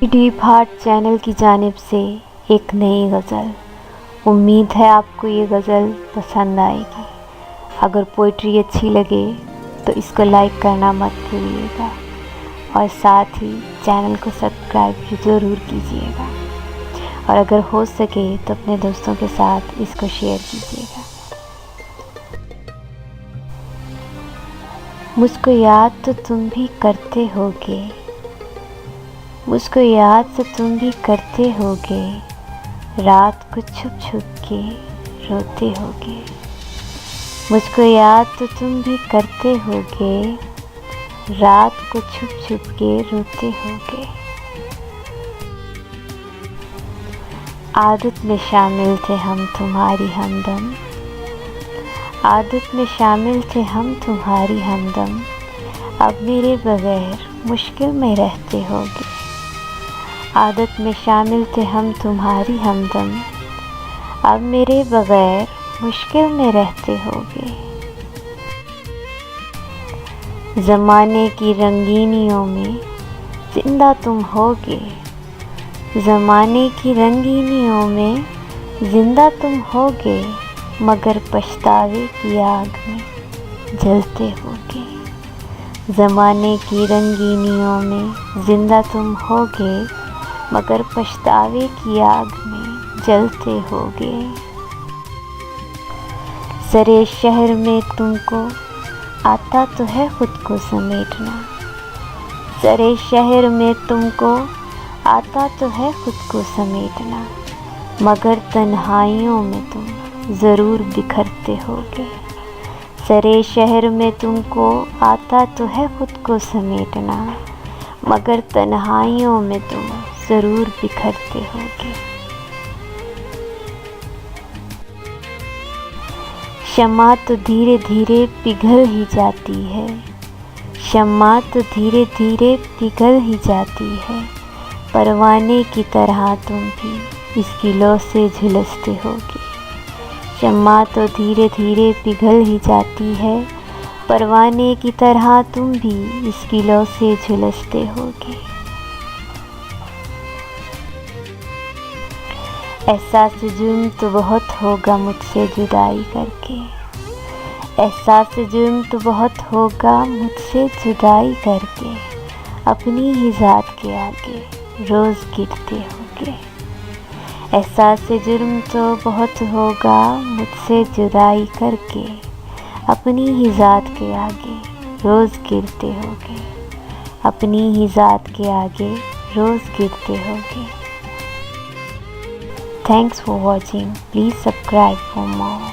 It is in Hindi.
डीप हार्ट चैनल की जानिब से एक नई गज़ल। उम्मीद है आपको ये गज़ल पसंद आएगी। अगर पोइट्री अच्छी लगे तो इसको लाइक करना मत भूलिएगा और साथ ही चैनल को सब्सक्राइब ज़रूर कीजिएगा और अगर हो सके तो अपने दोस्तों के साथ इसको शेयर कीजिएगा। मुझको याद तो तुम भी करते होगे, मुझको याद तो तुम भी करते होगे, रात को छुप छुप के रोते होगे। मुझको याद तो तुम भी करते होगे, रात को छुप छुप के रोते होगे। आदत में शामिल थे हम तुम्हारी हमदम, आदत में शामिल थे हम तुम्हारी हमदम, अब मेरे बगैर मुश्किल में रहते होगे। आदत में शामिल थे हम तुम्हारी हमदम, अब मेरे बगैर मुश्किल में रहते होगे। ज़माने की रंगीनियों में ज़िंदा तुम होगे, ज़माने की रंगीनियों में ज़िंदा तुम होगे, मगर पछतावे की आग में जलते होगे। ज़माने की रंगीनियों में ज़िंदा तुम होगे, मगर पछतावे की आग में जलते होगे। सरे शहर में तुमको आता तो है खुद को समेटना, सरे शहर में तुमको आता तो है खुद को समेटना, मगर तन्हाइयों में तुम ज़रूर बिखरते होगे। सरे शहर में तुमको आता तो है खुद को समेटना, मगर तन्हाइयों में तुम ज़रूर बिखरते होगे। शम्मा तो धीरे धीरे पिघल ही जाती है, शम्मा तो धीरे धीरे पिघल ही जाती है, परवाने की तरह तुम भी इसकी लौ से झुलसते होगे। शम्मा तो धीरे धीरे पिघल ही जाती है, परवाने की तरह तुम भी इसकी लौ से झुलसते होगे। एहसास जुर्म तो बहुत होगा मुझसे जुदाई करके, एहसास जुर्म तो बहुत होगा मुझसे जुदाई करके, अपनी ही ज़ात के आगे रोज़ गिरते होगे। एहसास जुर्म तो बहुत होगा मुझसे जुदाई करके, अपनी ही ज़ात के आगे रोज़ गिरते होगे, अपनी ही ज़ात के आगे रोज़ गिरते होगे। Thanks for watching. Please subscribe for more.